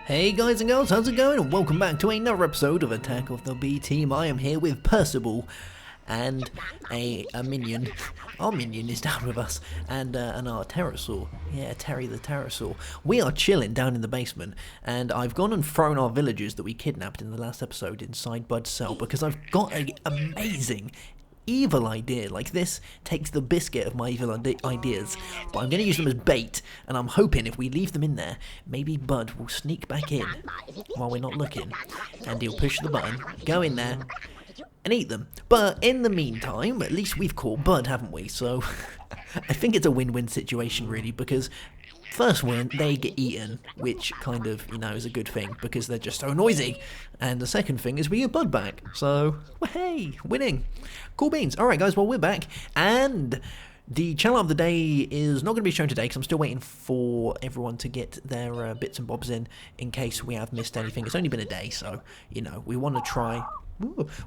Hey guys and girls, how's it going? And welcome back to another episode of Attack of the B Team. I am here with Percival and a minion. Our minion is down with us, and our pterosaur. Yeah, Terry the pterosaur. We are chilling down in the basement, and I've gone and thrown our villagers that we kidnapped in the last episode inside Bud's cell because I've got an amazing evil idea. Like, this takes the biscuit of my evil ideas, but I'm going to use them as bait, and I'm hoping if we leave them in there, maybe Bud will sneak back in while we're not looking, and he'll push the button, go in there, and eat them. But in the meantime, at least we've caught Bud, haven't we? So I think it's a win-win situation, really, because first win, they get eaten, which kind of, is a good thing because they're just so noisy. And the second thing is we get Bud back. So, well, hey, winning. Cool beans. Alright guys, well, we're back, and the channel of the day is not going to be shown today because I'm still waiting for everyone to get their bits and bobs in case we have missed anything. It's only been a day, so, we want to try...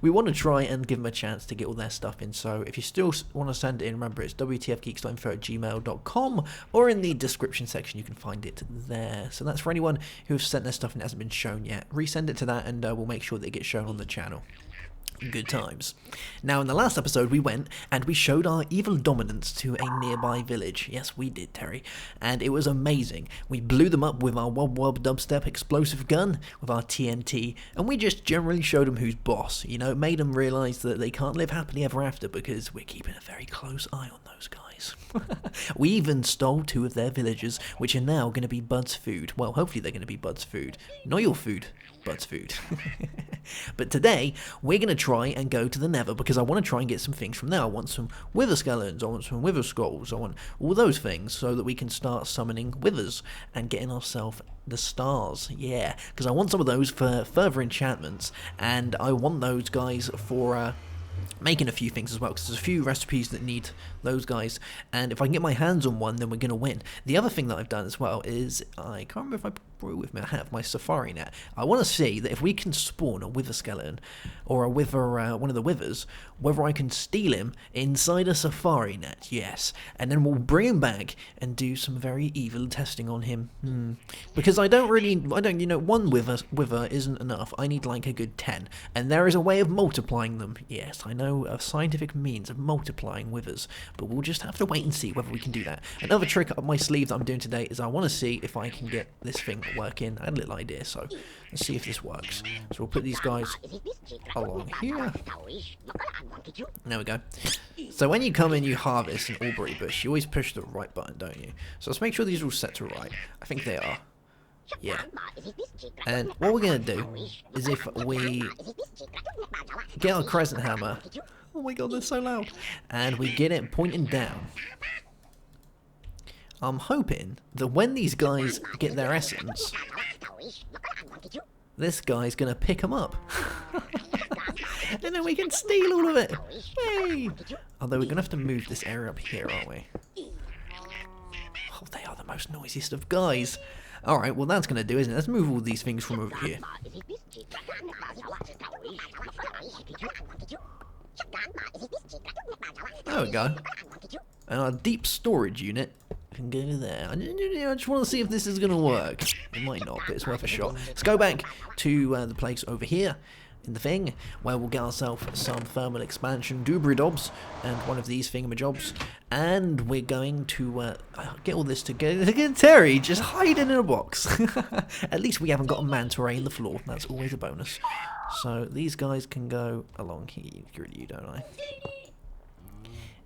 We want to try and give them a chance to get all their stuff in, so if you still want to send it in, remember it's wtfgeeks.info@gmail.com, or in the description section you can find it there. So that's for anyone who has sent their stuff and it hasn't been shown yet. Resend it to that and we'll make sure that it gets shown on the channel. Good times. Now, in the last episode, we went and we showed our evil dominance to a nearby village. Yes, we did, Terry. And it was amazing. We blew them up with our Wob Wob Dubstep explosive gun, with our TNT, and we just generally showed them who's boss. Made them realise that they can't live happily ever after because we're keeping a very close eye on those guys. We even stole 2 of their villagers, which are now going to be Bud's food. Well, hopefully they're going to be Bud's food. Not your food. Bud's food. But today, we're going to try and go to the Nether because I want to try and get some things from there. I want some wither skeletons, I want some wither skulls, I want all those things so that we can start summoning withers and getting ourselves the stars. Yeah, because I want some of those for further enchantments, and I want those guys for... making a few things as well, because there's a few recipes that need those guys, and if I can get my hands on one, then we're going to win. The other thing that I've done as well is, I can't remember if I brought it with me, I have my safari net. I want to see that if we can spawn a wither skeleton, or a wither, one of the withers, whether I can steal him inside a safari net, yes, and then we'll bring him back and do some very evil testing on him, because I don't, one wither isn't enough, I need like a good 10, and there is a way of multiplying them, yes, I know a scientific means of multiplying withers, but we'll just have to wait and see whether we can do that. Another trick up my sleeve that I'm doing today is I want to see if I can get this thing working. I had a little idea, so let's see if this works. So we'll put these guys along here. There we go. So when you come in, you harvest an albury bush. You always push the right button, don't you? So let's make sure these are all set to right. I think they are. Yeah. And what we're going to do is if we get our crescent hammer, oh my god, they're so loud, and we get it pointing down, I'm hoping that when these guys get their essence, this guy's going to pick them up. And then we can steal all of it. Hey! Although we're going to have to move this area up here, aren't we? Oh, they are the most noisiest of guys. Alright, well that's going to do, isn't it? Let's move all these things from over here. There we go. And our deep storage unit can go there. I just want to see if this is going to work. It might not, but it's worth a shot. Let's go back to the place over here in the thing, where we'll get ourselves some thermal expansion doobry-dobs and one of these thingamajobs, and we're going to get all this together. Again, Terry just hiding in a box. At least we haven't got a manta ray in the floor. That's always a bonus. So these guys can go along here. You don't I?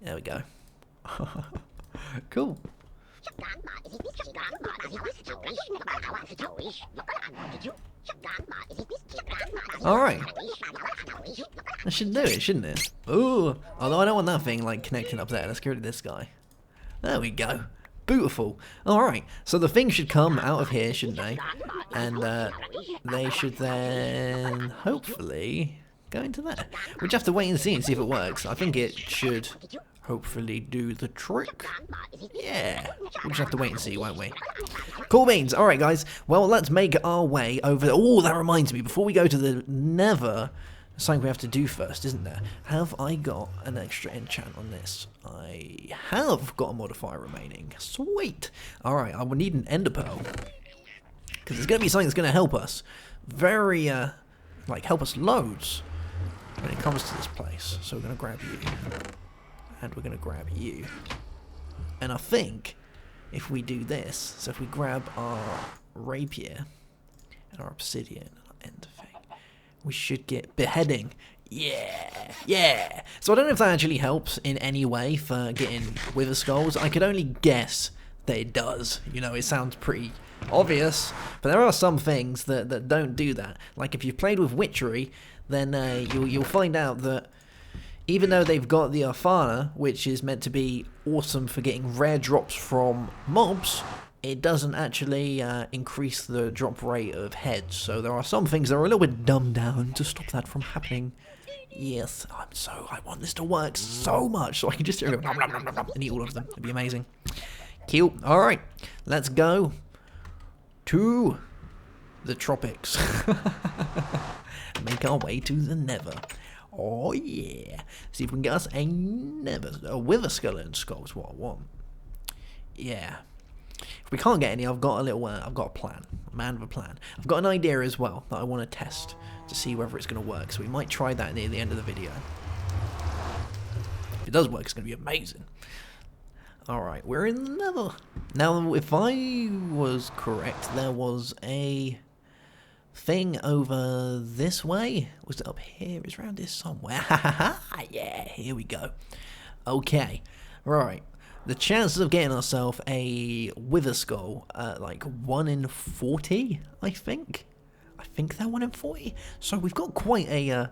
There we go. Cool. Alright. That should do it, shouldn't it? Ooh. Although I don't want that thing like connecting up there. Let's get rid of this guy. There we go. Beautiful. Alright. So the thing should come out of here, shouldn't they? And they should then hopefully go into there. We just have to wait and see if it works. I think it should hopefully do the trick. Yeah. We'll just have to wait and see, won't we? Cool beans. Alright, guys. Well, let's make our way over... Oh, that reminds me. Before we go to the Nether, something we have to do first, isn't there? Have I got an extra enchant on this? I have got a modifier remaining. Sweet. Alright, I will need an ender pearl. Because it's going to be something that's going to help us. Very, like, help us loads when it comes to this place. So we're going to grab you. And we're going to grab you. And I think if we do this, so if we grab our rapier and our obsidian and thing, we should get beheading. Yeah, yeah. So I don't know if that actually helps in any way for getting wither skulls. I could only guess that it does. You know, it sounds pretty obvious, but there are some things that don't do that. Like if you've played with witchery, then you'll find out that even though they've got the Arfana, which is meant to be awesome for getting rare drops from mobs, it doesn't actually increase the drop rate of heads. So there are some things that are a little bit dumbed down to stop that from happening. Yes, I want this to work so much, so I can just go and eat all of them. It'd be amazing. Cute. All right, let's go to the tropics. Make our way to the Nether. Oh yeah. See if we can get us a wither skeleton skull is what I want. Yeah. If we can't get any, I've got a plan. A man with a plan. I've got an idea as well that I want to test to see whether it's going to work. So we might try that near the end of the video. If it does work, it's going to be amazing. Alright, we're in the Nether. Now, if I was correct, there was a thing over this way. Was it up here? It's around here somewhere. Yeah, here we go. Okay, right. The chances of getting ourselves a wither skull, like 1 in 40, I think. I think they're 1 in 40. So we've got quite a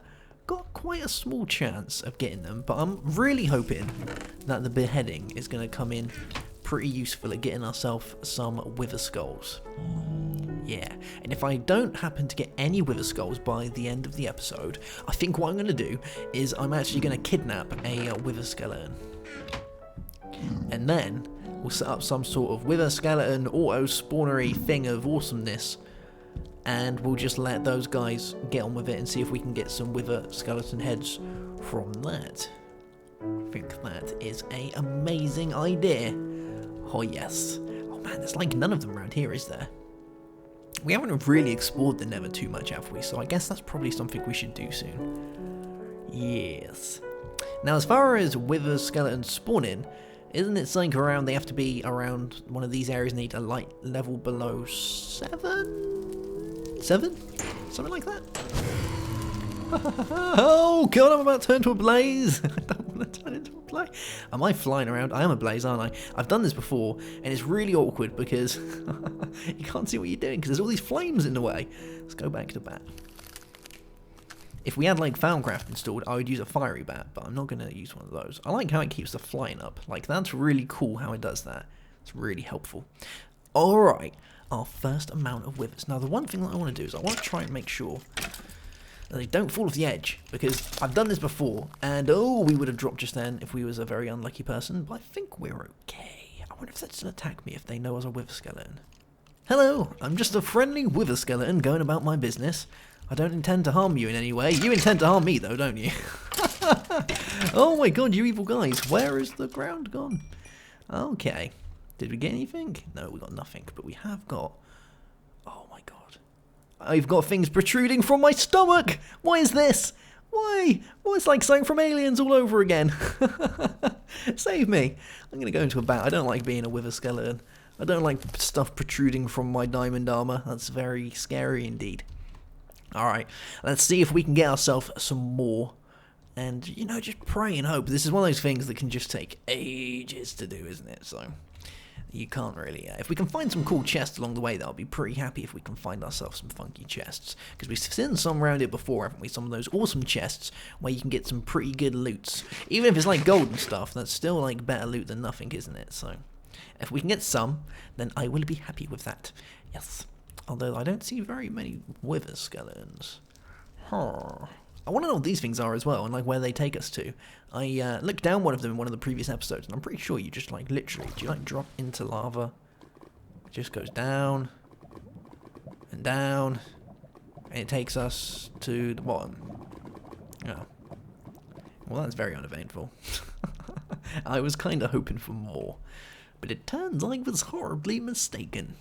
small chance of getting them. But I'm really hoping that the beheading is going to come in pretty useful at getting ourselves some wither skulls. Yeah, and if I don't happen to get any wither skulls by the end of the episode, I think what I'm going to do is I'm actually going to kidnap a wither skeleton. And then we'll set up some sort of wither skeleton auto-spawnery thing of awesomeness, and we'll just let those guys get on with it and see if we can get some wither skeleton heads from that. I think that is an amazing idea. Oh yes. Oh man, there's like none of them around here, is there? We haven't really explored the Nether too much, have we? So I guess that's probably something we should do soon. Yes. Now, as far as wither skeletons spawning, isn't it something around they have to be around one of these areas and need a light level below 7? 7? Something like that? Oh god, I'm about to turn into a blaze. I don't want to turn into a blaze. Am I flying around? I am a blaze, aren't I? I've done this before, and it's really awkward because you can't see what you're doing because there's all these flames in the way. Let's go back to bat. If we had like Foundcraft installed, I would use a fiery bat, but I'm not going to use one of those. I like how it keeps the flying up. Like, that's really cool how it does that. It's really helpful. Alright, our first amount of withers. Now, the one thing that I want to do is I want to try and make sure that they don't fall off the edge, because I've done this before, and oh, we would have dropped just then if we was a very unlucky person, but I think we're okay. I wonder if they'll still attack me if they know I was a wither skeleton. Hello, I'm just a friendly wither skeleton going about my business. I don't intend to harm you in any way. You intend to harm me though, don't you? Oh my god, you evil guys. Where is the ground gone? Okay. Did we get anything? No, we got nothing, but we have got... Oh my god. I've got things protruding from my stomach! Why is this? Why? Well, it's like something from Aliens all over again. Save me. I'm going to go into a bat. I don't like being a wither skeleton. I don't like stuff protruding from my diamond armor. That's very scary indeed. Alright, let's see if we can get ourselves some more. And, you know, just pray and hope. This is one of those things that can just take ages to do, isn't it? So, you can't really... if we can find some cool chests along the way, I'll be pretty happy if we can find ourselves some funky chests. Because we've seen some around it before, haven't we? Some of those awesome chests where you can get some pretty good loots. Even if it's like gold and stuff, that's still like better loot than nothing, isn't it? So, if we can get some, then I will be happy with that. Yes. Although I don't see very many wither skeletons. Huh. I want to know what these things are as well, and like where they take us to. I looked down one of them in one of the previous episodes, and I'm pretty sure you just like literally, do you like drop into lava? It just goes down, and it takes us to the bottom. Oh. Well, that's very uneventful. I was kind of hoping for more, but it turns I was horribly mistaken.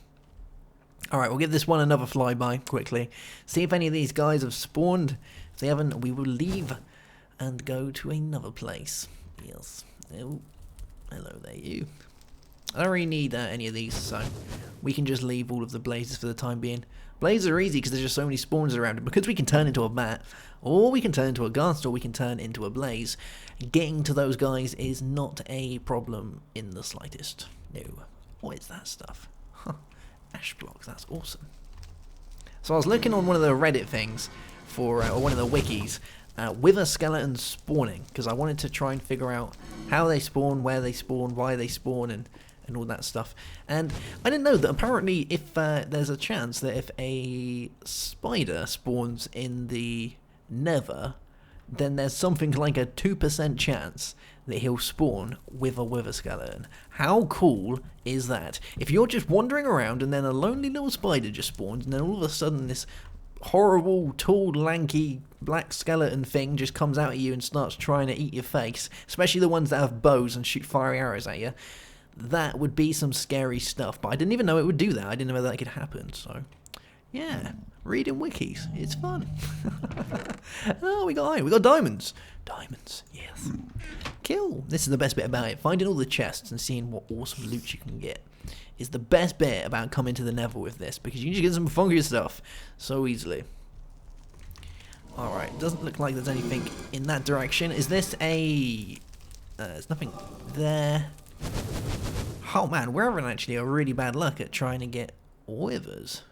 Alright, we'll give this one another flyby quickly. See if any of these guys have spawned. If they haven't, we will leave and go to another place. Yes. Oh, hello there, you. I don't really need any of these, so we can just leave all of the blazes for the time being. Blazes are easy because there's just so many spawns around, and because we can turn into a bat, or we can turn into a ghast, or we can turn into a blaze, getting to those guys is not a problem in the slightest. No. What is that stuff? Huh. Ash blocks, that's awesome. So I was looking on one of the Reddit things for, or one of the wikis, wither skeletons spawning, because I wanted to try and figure out how they spawn, where they spawn, why they spawn, and all that stuff. And I didn't know that apparently if there's a chance that if a spider spawns in the nether, then there's something like a 2% chance that he'll spawn with a wither skeleton. How cool is that? If you're just wandering around and then a lonely little spider just spawns, and then all of a sudden this horrible, tall, lanky, black skeleton thing just comes out at you and starts trying to eat your face, especially the ones that have bows and shoot fiery arrows at you, that would be some scary stuff. But I didn't even know it would do that. I didn't know that could happen, so yeah, reading wikis, it's fun. Oh, we got diamonds. Diamonds, yes. Kill. This is the best bit about it. Finding all the chests and seeing what awesome loot you can get is the best bit about coming to the nether with this, because you can just get some funky stuff so easily. Alright, doesn't look like there's anything in that direction. Is this a... there's nothing there. Oh man, we're having actually a really bad luck at trying to get withers.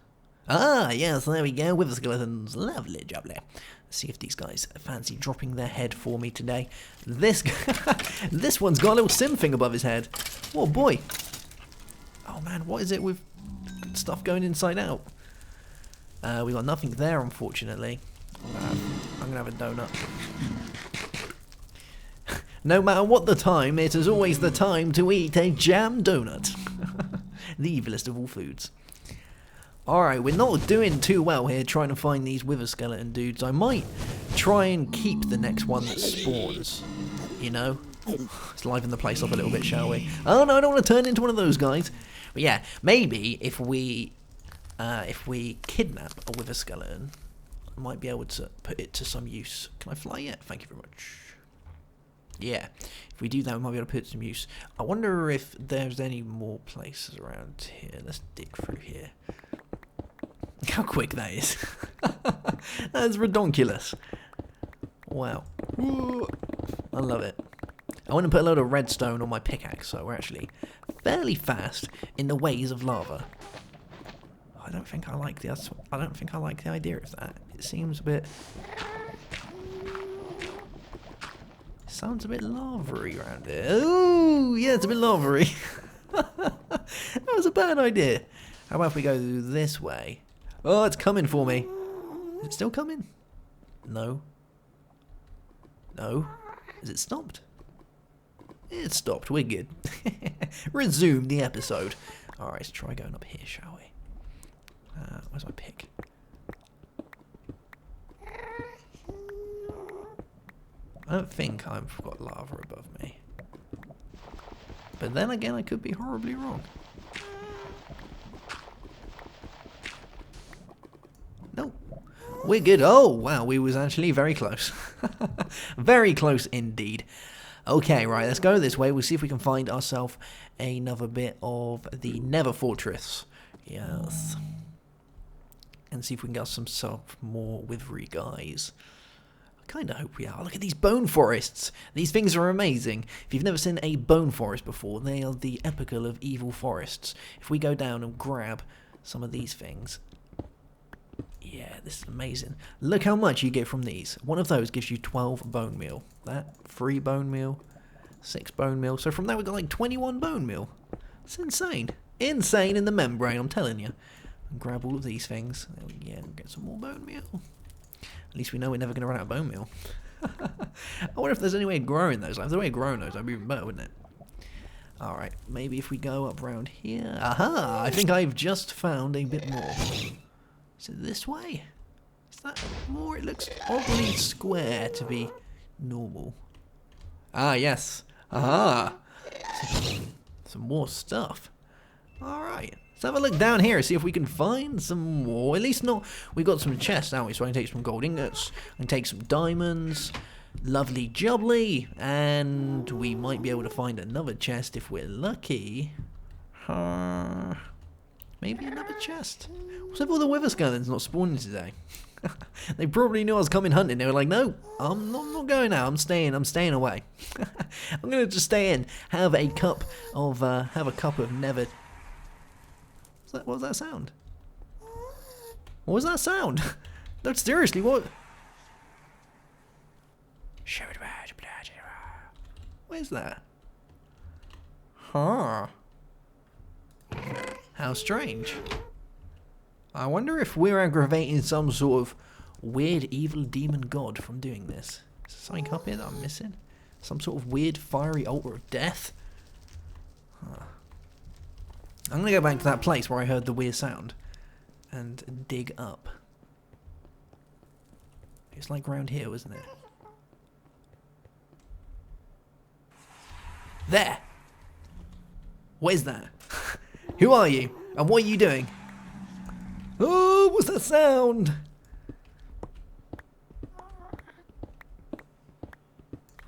Ah, yes, there we go. Wither skeletons. Lovely, jubbly. Let's see if these guys fancy dropping their head for me today. This this one's got a little sim thing above his head. Oh boy. Oh man, what is it with stuff going inside out? We got nothing there, unfortunately. I'm gonna have a donut. No matter what the time, it is always the time to eat a jam donut. The evilest of all foods. Alright, we're not doing too well here trying to find these wither skeleton dudes. I might try and keep the next one that spawns. You know? Let's liven the place up a little bit, shall we? Oh no, I don't want to turn into one of those guys. But yeah, maybe if we kidnap a wither skeleton, I might be able to put it to some use. Can I fly yet? Thank you very much. Yeah, if we do that, we might be able to put it to some use. I wonder if there's any more places around here. Let's dig through here. Look how quick that is. That's redonkulous. Wow. Ooh, I love it. I want to put a load of redstone on my pickaxe, so we're actually fairly fast in the ways of lava. I don't think I like the idea of that. It seems a bit... sounds a bit lava-y around here. Ooh, yeah, it's a bit lava-y. That was a bad idea. How about if we go this way? Oh, it's coming for me. Is it still coming? No. No. Is it stopped? It stopped. We're good. Resume the episode. Alright, let's try going up here, shall we? Where's my pick? I don't think I've got lava above me. But then again, I could be horribly wrong. No. We're good. Oh, wow, we was actually very close. Very close indeed. Okay, right, let's go this way. We'll see if we can find ourselves another bit of the Nether Fortress. Yes. And see if we can get some more withery guys. I kind of hope we are. Look at these bone forests. These things are amazing. If you've never seen a bone forest before, they are the epical of evil forests. If we go down and grab some of these things... yeah, this is amazing. Look how much you get from these. One of those gives you 12 bone meal. That, 3 bone meal, 6 bone meal. So from that we got like 21 bone meal. It's insane. Insane in the membrane, I'm telling you. And grab all of these things. Yeah, and get some more bone meal. At least we know we're never going to run out of bone meal. I wonder if there's any way of growing those. If there's a way of growing those, that'd be even better, wouldn't it? Alright, maybe if we go up round here. Aha! I think I've just found a bit more. Is it this way? Is that more? It looks oddly square to be normal. Ah, yes. Aha! Some more stuff. Alright. have a look down here, see if we can find some more. At least not. We've got some chests, haven't we? So I can take some gold ingots. I can take some diamonds. Lovely jubbly. And we might be able to find another chest if we're lucky. Maybe another chest. What's up with all the wither skeletons not spawning today? They probably knew I was coming hunting. They were like, no, I'm not going out. I'm staying away. I'm gonna just stay in. Have a cup of never. What was that sound? What was that sound? No, seriously, what? Where's that? Huh. How strange. I wonder if we're aggravating some sort of weird evil demon god from doing this. Is there something up here that I'm missing? Some sort of weird fiery altar of death? Huh. I'm going to go back to that place where I heard the weird sound and dig up. It's like round here, isn't it? There! What is that? Who are you? And what are you doing? Oh, what's that sound?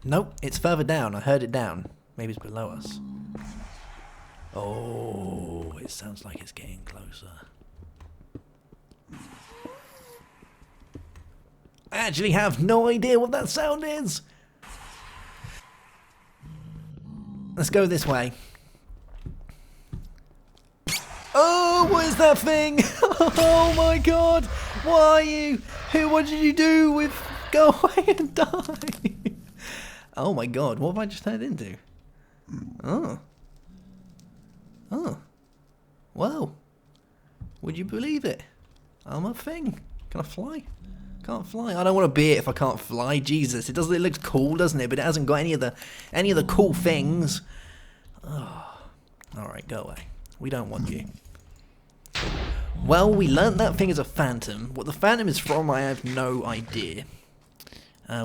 Nope, it's further down. I heard it down. Maybe it's below us. Oh, it sounds like it's getting closer. I actually have no idea what that sound is. Let's go this way. Oh, what is that thing? Oh my god! What are you? What did you do with... Go away and die! Oh my god, what have I just turned into? Oh. Oh. Wow. Would you believe it? I'm a thing. Can I fly? Can't fly. I don't want to be it if I can't fly. Jesus, it looks cool, doesn't it? But it hasn't got any of the cool things. Oh. Alright, go away. We don't want you. Well, we learnt that thing is a phantom. What the phantom is from, I have no idea.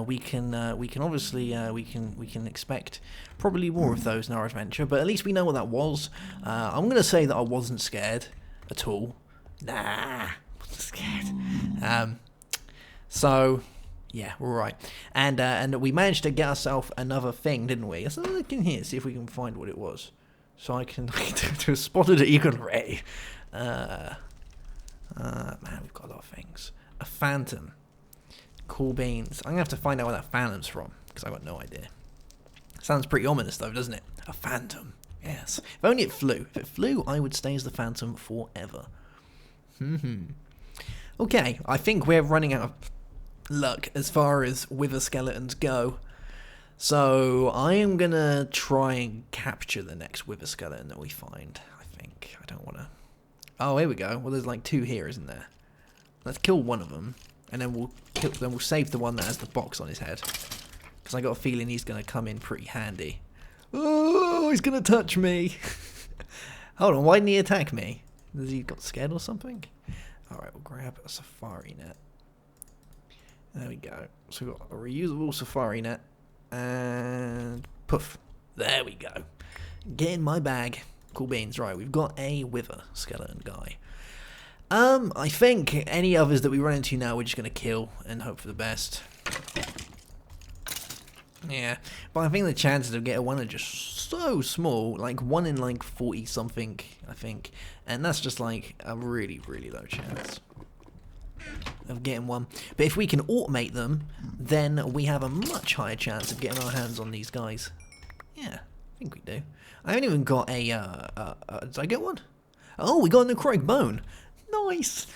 We can obviously we can expect probably more of those in our adventure, but at least we know what that was. I'm gonna say that I wasn't scared at all. Nah, wasn't scared. So yeah, we're right. And we managed to get ourselves another thing, didn't we? Let's look in here, see if we can find what it was. So I can to spotted an eagle ray. Man, we've got a lot of things. A phantom. Cool beans. I'm gonna have to find out where that phantom's from because I got no idea. Sounds pretty ominous though, doesn't it? A phantom. Yes. If only it flew. If it flew, I would stay as the phantom forever. Okay, I think we're running out of luck as far as wither skeletons go. So I am gonna try and capture the next wither skeleton that we find. I think. I don't want to. Oh, here we go. Well, there's like two here, isn't there? Let's kill one of them, and then we'll save the one that has the box on his head. Because I got a feeling he's gonna come in pretty handy. Oh, he's gonna touch me. Hold on, why didn't he attack me? Has he got scared or something? All right, we'll grab a safari net. There we go. So we've got a reusable safari net. And poof, there we go. Get in my bag. Cool beans. Right, we've got a wither skeleton guy. I think any others that we run into now we're just gonna kill and hope for the best. Yeah, but I think the chances of getting one are just so small, like 1 in like 40 something, I think, and that's just like a really, really low chance of getting one. But if we can automate them, then we have a much higher chance of getting our hands on these guys. Yeah, I think we do. I haven't even got a, did I get one? Oh, we got a necrotic bone. Nice.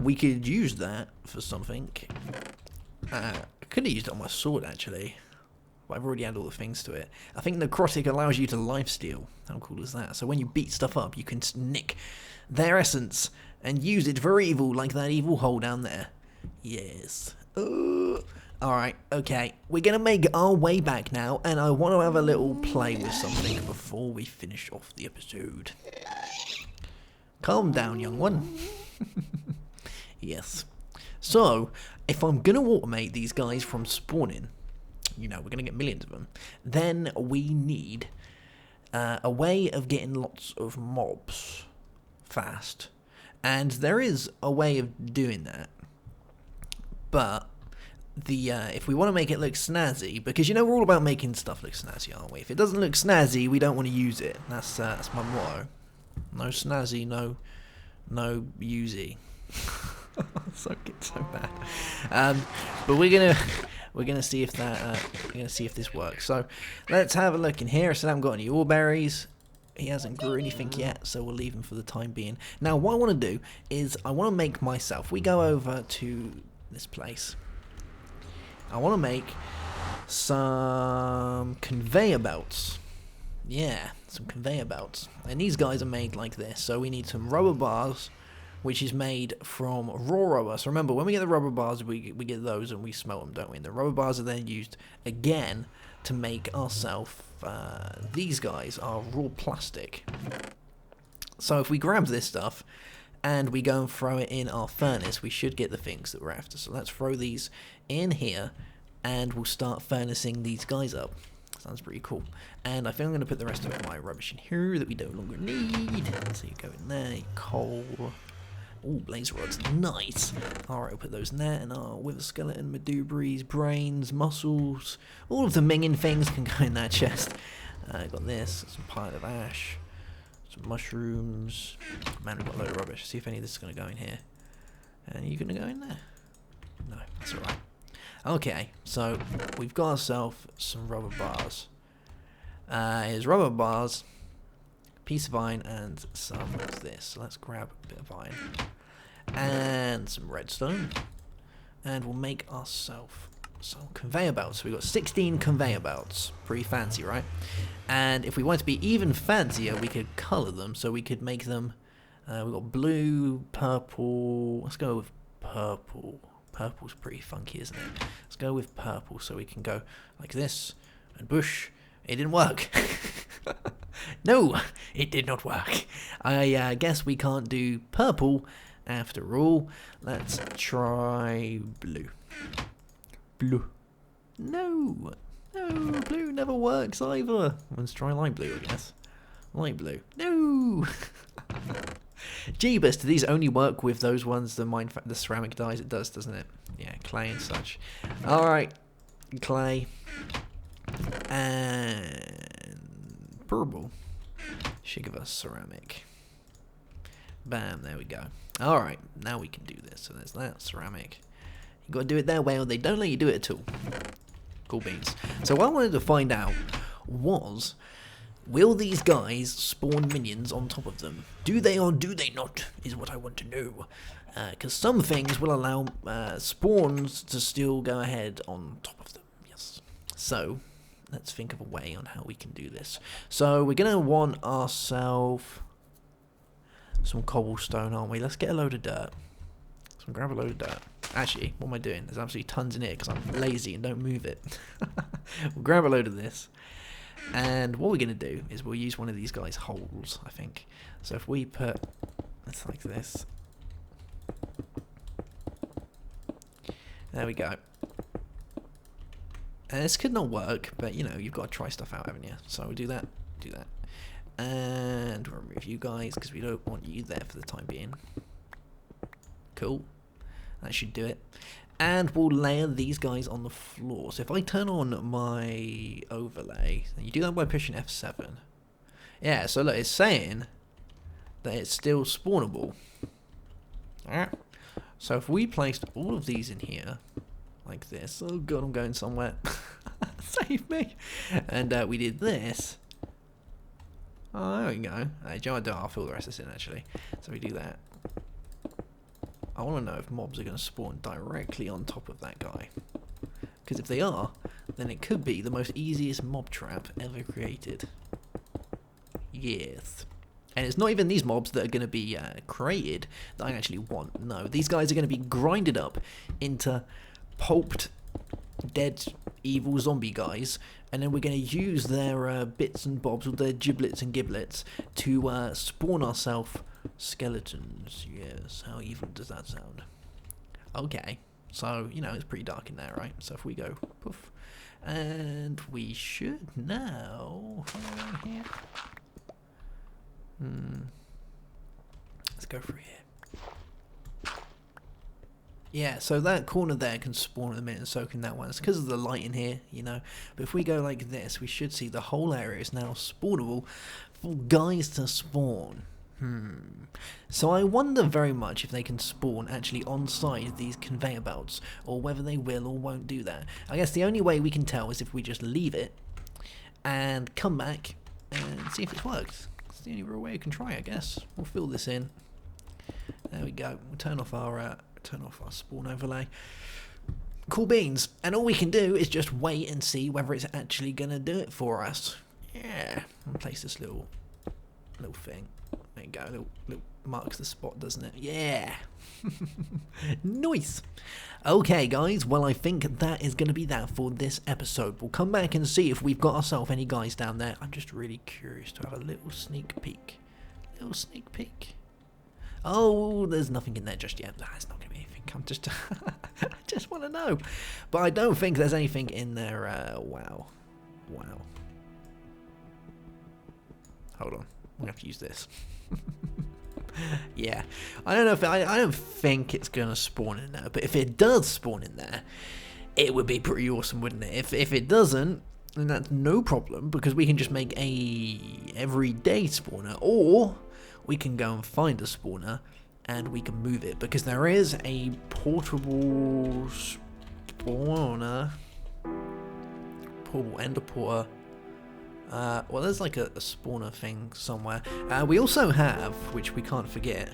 We could use that for something. I could have used it on my sword, actually. But I've already had all the things to it. I think necrotic allows you to lifesteal. How cool is that? So when you beat stuff up, you can nick their essence and use it for evil, like that evil hole down there. Yes. Alright, okay. We're going to make our way back now, and I want to have a little play with something before we finish off the episode. Calm down, young one. Yes. So, if I'm going to automate these guys from spawning, you know, we're going to get millions of them, then we need a way of getting lots of mobs fast. And there is a way of doing that. But the if we want to make it look snazzy, because you know we're all about making stuff look snazzy, aren't we? If it doesn't look snazzy, we don't want to use it. That's my motto. No snazzy, no usy. So bad. But we're gonna see if that this works. So let's have a look in here. So I haven't got any ore berries. He hasn't grew anything yet, so we'll leave him for the time being. Now what I want to do is I want to make myself. We go over to this place. I want to make some conveyor belts. Yeah, some conveyor belts. And these guys are made like this. So we need some rubber bars, which is made from raw rubber. So remember, when we get the rubber bars, we get those and we smelt them, don't we? And the rubber bars are then used again to make ourselves, these guys are raw plastic. So if we grab this stuff and we go and throw it in our furnace, we should get the things that we're after. So let's throw these in here and we'll start furnacing these guys up. Sounds pretty cool. And I think I'm going to put the rest of my rubbish in here that we no longer need. So you go in there, coal. Ooh, blaze rods, nice. Alright, we'll put those in there, and wither skeleton, meduberries, brains, muscles, all of the minging things can go in that chest. Got this, some pile of ash, some mushrooms. Man, we've got a load of rubbish. See if any of this is going to go in here. And are you going to go in there? No, that's alright. Okay, so we've got ourselves some rubber bars. Here's rubber bars, piece of iron, and some of this. So let's grab a bit of iron and some redstone, and we'll make ourselves some conveyor belts. So we've got 16 conveyor belts. Pretty fancy, right? And if we want to be even fancier, we could color them. So we could make them. We've got blue, purple. Let's go with purple. Purple's pretty funky, isn't it? Let's go with purple, so we can go like this and bush. It didn't work. No, it did not work. I guess we can't do purple after all. Let's try blue. Blue. No, blue never works either. Let's try light blue, I guess. Light blue. No. Jeebus, do these only work with those ones, the ceramic dyes? It does, doesn't it? Yeah, clay and such. Alright, clay. And purple. Should give us ceramic. Bam, there we go. Alright, now we can do this. So there's that, ceramic. You gotta do it their way or they don't let you do it at all. Cool beans. So what I wanted to find out was, will these guys spawn minions on top of them? Do they or do they not, is what I want to know. Because some things will allow spawns to still go ahead on top of them. Yes. So, let's think of a way on how we can do this. So, we're going to want ourselves some cobblestone, aren't we? Let's get a load of dirt. So, grab a load of dirt. Actually, what am I doing? There's absolutely tons in here because I'm lazy and don't move it. We'll grab a load of this. And what we're going to do is we'll use one of these guys' holes, I think. So if we put it's like this. There we go. And this could not work, but you know, you've got to try stuff out, haven't you? So we'll do that, and we'll remove you guys because we don't want you there for the time being. Cool. That should do it. And we'll layer these guys on the floor. So if I turn on my overlay, you do that by pushing F7. Yeah, so look, it's saying that it's still spawnable. Alright. So if we placed all of these in here, like this. Oh god, I'm going somewhere. Save me. And we did this. Oh, there we go. I'll fill the rest of this in actually. So we do that. I want to know if mobs are going to spawn directly on top of that guy. Because if they are, then it could be the most easiest mob trap ever created. Yes. And it's not even these mobs that are going to be created that I actually want. No, these guys are going to be grinded up into pulped, dead, evil zombie guys. And then we're going to use their bits and bobs, or their giblets and giblets, to spawn ourselves skeletons. Yes, how evil does that sound? Okay, so, you know, it's pretty dark in there, right? So if we go, poof, and we should now, here. go through here. Yeah, so that corner there can spawn in a minute, and so can that one. It's because of the light in here, you know. But if we go like this, we should see the whole area is now spawnable for guys to spawn. So I wonder very much if they can spawn actually on side these conveyor belts, or whether they will or won't do that. I guess the only way we can tell is if we just leave it and come back and see if it's worked. It's the only real way we can try, I guess. We'll fill this in. There we go. We'll turn off our spawn overlay. Cool beans. And all we can do is just wait and see whether it's actually gonna do it for us. Yeah. I'll place this little thing. There you go, little marks the spot, doesn't it? Yeah! Nice! Okay, guys, well, I think that is going to be that for this episode. We'll come back and see if we've got ourselves any guys down there. I'm just really curious to have a little sneak peek. Oh, there's nothing in there just yet. There's not going to be anything. I'm just... I just want to know. But I don't think there's anything in there. Wow. Hold on. I'm going to have to use this. Yeah, I don't know if I don't think it's gonna spawn in there, but if it does spawn in there, it would be pretty awesome, wouldn't it? If it doesn't, then that's no problem, because we can just make a everyday spawner, or we can go and find a spawner and we can move it, because there is a portable spawner, portable ender porter. Well, there's like a spawner thing somewhere. We also have, which we can't forget,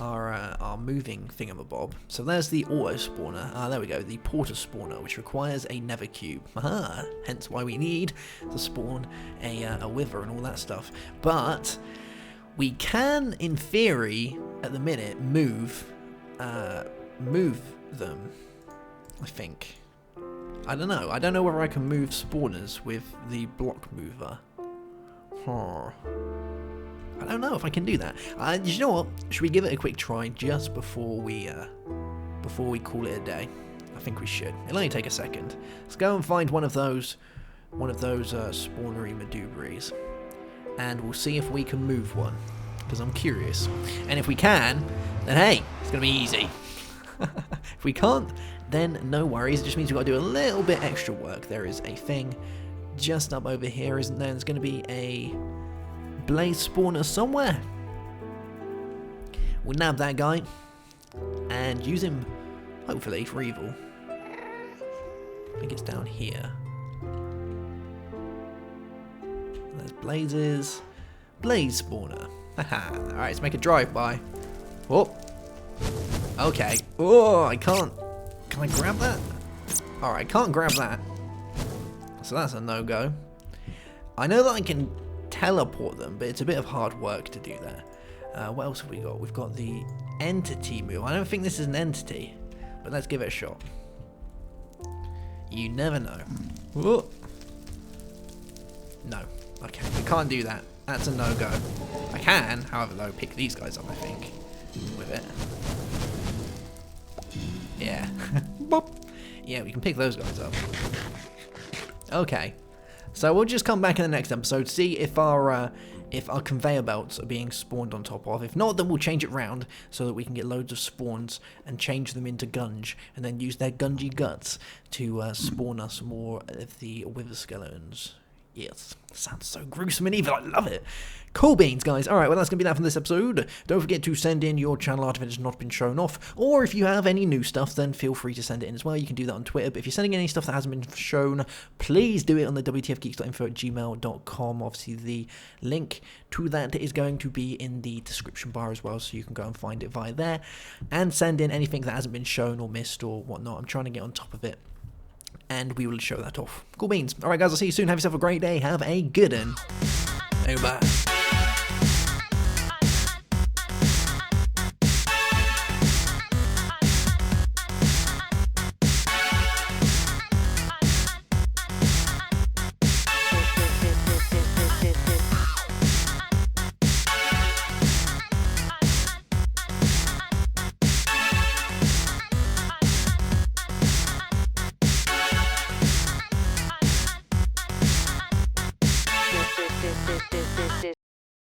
our moving thingamabob. So there's the auto spawner. There we go, the porter spawner, which requires a nether cube. Hence why we need to spawn a wither and all that stuff. But we can, in theory, at the minute, move them, I think. I don't know. I don't know whether I can move spawners with the block mover. I don't know if I can do that. You know what? Should we give it a quick try just before we call it a day? I think we should. It'll only take a second. Let's go and find one of those spawnery maduberies, and we'll see if we can move one, because I'm curious. And if we can, then hey, it's gonna be easy. If we can't, then no worries. It just means we've got to do a little bit extra work. There is a thing just up over here, isn't there? There's going to be a blaze spawner somewhere. We'll nab that guy and use him, hopefully, for evil. I think it's down here. There's blazes. Blaze spawner. Haha. Alright, let's make a drive-by. Oh. Okay. Oh, I can't. Can I grab that? Alright, I can't grab that. So that's a no-go. I know that I can teleport them, but it's a bit of hard work to do that. What else have we got? We've got the entity move. I don't think this is an entity, but let's give it a shot. You never know. Whoa. No. Okay, we can't do that. That's a no-go. I can, however, though, pick these guys up, I think, with it. Yeah. Bop. Yeah, we can pick those guys up. Okay. So we'll just come back in the next episode, see if our conveyor belts are being spawned on top of. If not, then we'll change it round so that we can get loads of spawns and change them into gunge, and then use their gungy guts to spawn us more of the wither skeletons. Yes, sounds so gruesome and evil, I love it. Cool beans, guys. Alright, well, that's going to be that from this episode. Don't forget to send in your channel art if it has not been shown off, or if you have any new stuff, then feel free to send it in as well. You can do that on Twitter, but if you're sending in any stuff that hasn't been shown, please do it on the wtfgeeks.info@gmail.com. Obviously, the link to that is going to be in the description bar as well, so you can go and find it via there, and send in anything that hasn't been shown or missed or whatnot. I'm trying to get on top of it, and we will show that off. Cool beans. Alright, guys, I'll see you soon. Have yourself a great day. Have a good one. Bye.